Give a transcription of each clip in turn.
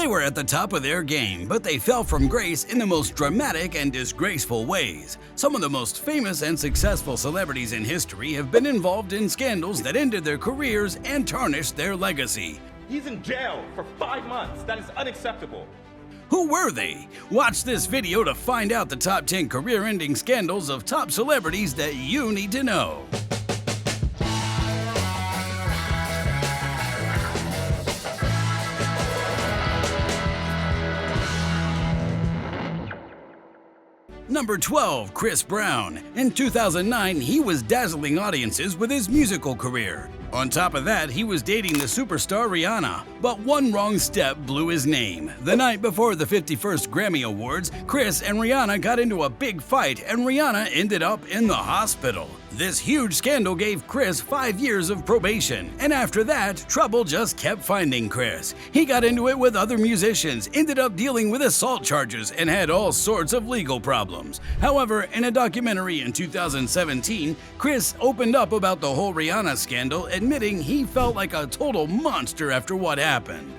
They were at the top of their game, but they fell from grace in the most dramatic and disgraceful ways. Some of the most famous and successful celebrities in history have been involved in scandals that ended their careers and tarnished their legacy. He's in jail for 5 months. That is unacceptable. Who were they? Watch this video to find out the top 10 career-ending scandals of top celebrities that you need to know. Number 12, Chris Brown. In 2009, he was dazzling audiences with his musical career. On top of that, he was dating the superstar Rihanna, but one wrong step blew his name. The night before the 51st Grammy Awards, Chris and Rihanna got into a big fight and Rihanna ended up in the hospital. This huge scandal gave Chris 5 years of probation, and after that, trouble just kept finding Chris. He got into it with other musicians, ended up dealing with assault charges, and had all sorts of legal problems. However, in a documentary in 2017, Chris opened up about the whole Rihanna scandal, admitting he felt like a total monster after what happened.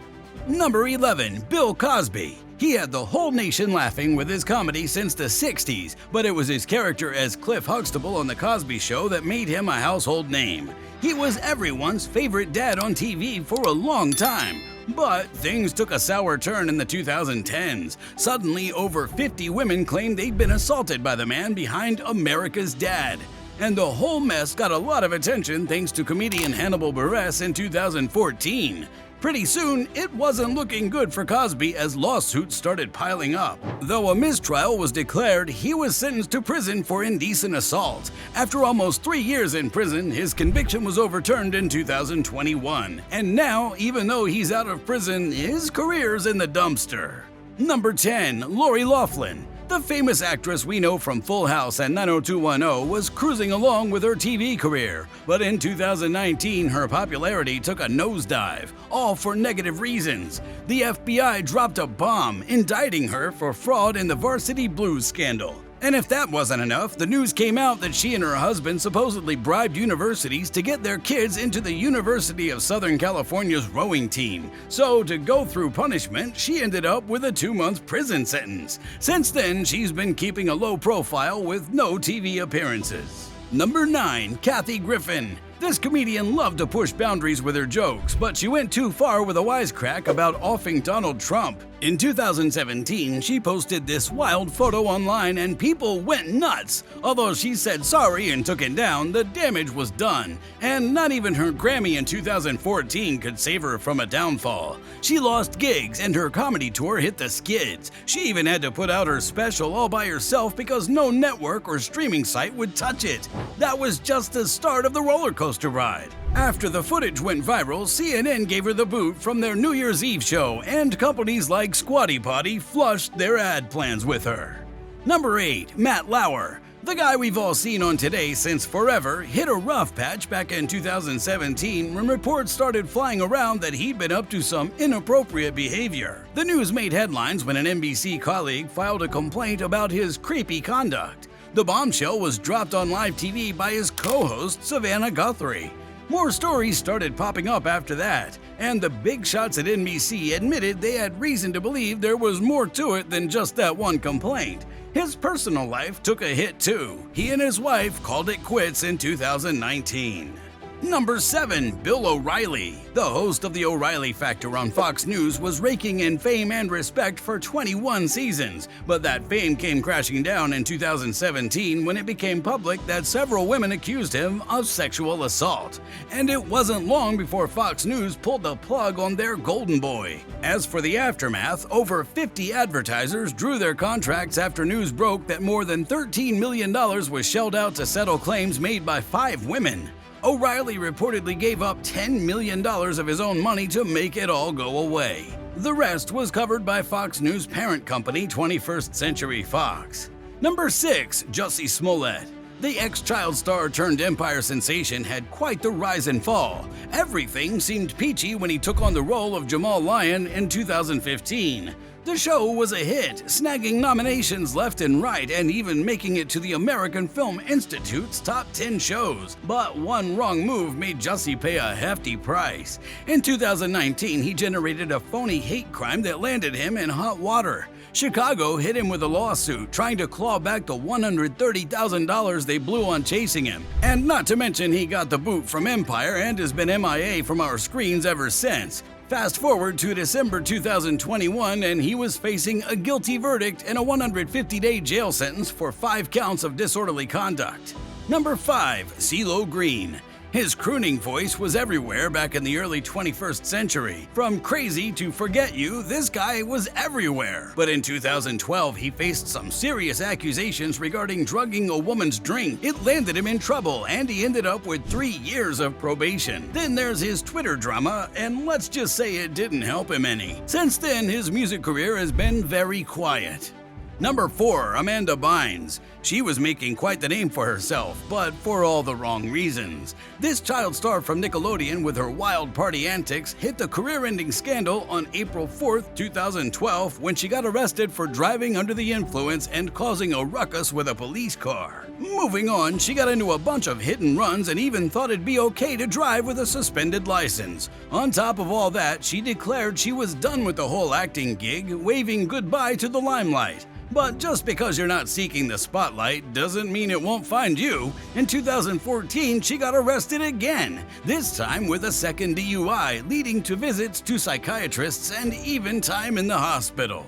Number 11, Bill Cosby. He had the whole nation laughing with his comedy since the 60s, but it was his character as Cliff Huxtable on The Cosby Show that made him a household name. He was everyone's favorite dad on TV for a long time. But things took a sour turn in the 2010s. Suddenly, over 50 women claimed they'd been assaulted by the man behind America's Dad. And the whole mess got a lot of attention thanks to comedian Hannibal Buress in 2014. Pretty soon, it wasn't looking good for Cosby as lawsuits started piling up. Though a mistrial was declared, he was sentenced to prison for indecent assault. After almost 3 years in prison, his conviction was overturned in 2021. And now, even though he's out of prison, his career's in the dumpster. Number 10, Lori Laughlin. The famous actress we know from Full House and 90210 was cruising along with her TV career, but in 2019 her popularity took a nosedive, all for negative reasons. The FBI dropped a bomb, indicting her for fraud in the Varsity Blues scandal. And if that wasn't enough, the news came out that she and her husband supposedly bribed universities to get their kids into the University of Southern California's rowing team. So to go through punishment, she ended up with a 2-month prison sentence. Since then, she's been keeping a low profile with no TV appearances. Number 9, Kathy Griffin. This comedian loved to push boundaries with her jokes, but she went too far with a wisecrack about offing Donald Trump. In 2017, she posted this wild photo online and people went nuts. Although she said sorry and took it down, the damage was done. And not even her Grammy in 2014 could save her from a downfall. She lost gigs and her comedy tour hit the skids. She even had to put out her special all by herself because no network or streaming site would touch it. That was just the start of the roller coaster ride. After the footage went viral, CNN gave her the boot from their New Year's Eve show, and companies like Squatty Potty flushed their ad plans with her. Number 8, Matt Lauer. The guy we've all seen on Today since forever hit a rough patch back in 2017 when reports started flying around that he'd been up to some inappropriate behavior. The news made headlines when an NBC colleague filed a complaint about his creepy conduct. The bombshell was dropped on live TV by his co-host Savannah Guthrie. More stories started popping up after that, and the big shots at NBC admitted they had reason to believe there was more to it than just that one complaint. His personal life took a hit too. He and his wife called it quits in 2019. Number 7, Bill O'Reilly. The host of the O'Reilly Factor on Fox News was raking in fame and respect for 21 seasons, but that fame came crashing down in 2017 when it became public that several women accused him of sexual assault. And it wasn't long before Fox News pulled the plug on their golden boy. As for the aftermath, over 50 advertisers drew their contracts after news broke that more than $13 million was shelled out to settle claims made by 5 women. O'Reilly reportedly gave up $10 million of his own money to make it all go away. The rest was covered by Fox News' parent company, 21st Century Fox. Number 6, Jussie Smollett. The ex-child star turned Empire sensation had quite the rise and fall. Everything seemed peachy when he took on the role of Jamal Lyon in 2015. The show was a hit, snagging nominations left and right and even making it to the American Film Institute's top 10 shows. But one wrong move made Jussie pay a hefty price. In 2019, he generated a phony hate crime that landed him in hot water. Chicago hit him with a lawsuit, trying to claw back the $130,000 they blew on chasing him. And not to mention he got the boot from Empire and has been MIA from our screens ever since. Fast forward to December 2021 and he was facing a guilty verdict and a 150-day jail sentence for 5 counts of disorderly conduct. Number 5. CeeLo Green. His crooning voice was everywhere back in the early 21st century. From Crazy to Forget You, this guy was everywhere. But in 2012, he faced some serious accusations regarding drugging a woman's drink. It landed him in trouble, and he ended up with 3 years of probation. Then there's his Twitter drama, and let's just say it didn't help him any. Since then, his music career has been very quiet. Number 4. Amanda Bynes. She was making quite the name for herself, but for all the wrong reasons. This child star from Nickelodeon with her wild party antics hit the career-ending scandal on April 4th, 2012 when she got arrested for driving under the influence and causing a ruckus with a police car. Moving on, she got into a bunch of hit and runs and even thought it'd be okay to drive with a suspended license. On top of all that, she declared she was done with the whole acting gig, waving goodbye to the limelight. But just because you're not seeking the spotlight doesn't mean it won't find you. In 2014, she got arrested again, this time with a second DUI, leading to visits to psychiatrists and even time in the hospital.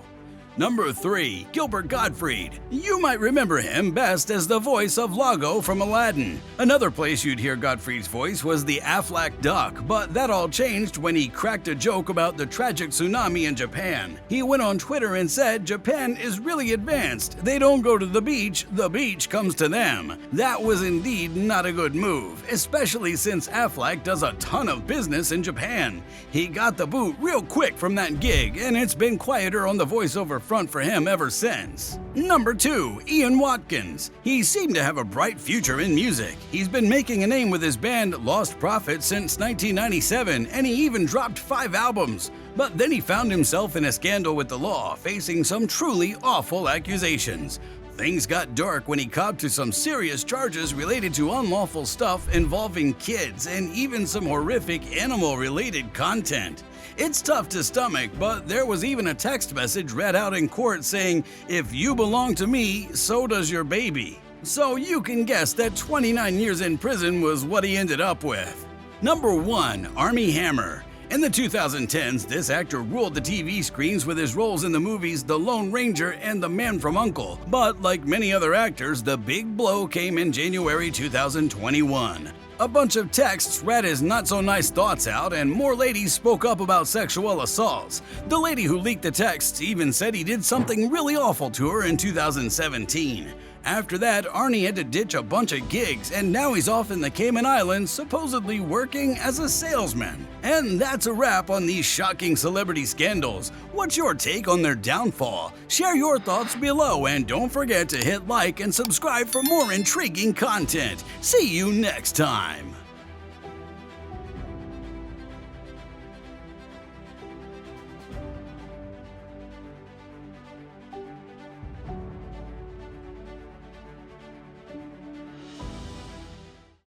Number 3. Gilbert Godfrey. You might remember him best as the voice of Lago from Aladdin. Another place you'd hear Godfrey's voice was the Aflac Duck, but that all changed when he cracked a joke about the tragic tsunami in Japan. He went on Twitter and said Japan is really advanced. They don't go to the beach comes to them. That was indeed not a good move, especially since Aflac does a ton of business in Japan. He got the boot real quick from that gig, and it's been quieter on the voiceover front for him ever since. Number 2. Ian Watkins. He seemed to have a bright future in music. He's been making a name with his band Lost Prophet since 1997, and he even dropped 5 albums. But then he found himself in a scandal with the law, facing some truly awful accusations. Things got dark when he copped to some serious charges related to unlawful stuff involving kids and even some horrific animal-related content. It's tough to stomach, but there was even a text message read out in court saying, "If you belong to me, so does your baby." So you can guess that 29 years in prison was what he ended up with. Number 1. Armie Hammer. In the 2010s, this actor ruled the TV screens with his roles in the movies The Lone Ranger and The Man from U.N.C.L.E. But like many other actors, the big blow came in January 2021. A bunch of texts read his not-so-nice thoughts out, and more ladies spoke up about sexual assaults. The lady who leaked the texts even said he did something really awful to her in 2017. After that, Arnie had to ditch a bunch of gigs, and now he's off in the Cayman Islands, supposedly working as a salesman. And that's a wrap on these shocking celebrity scandals. What's your take on their downfall? Share your thoughts below, and don't forget to hit like and subscribe for more intriguing content. See you next time.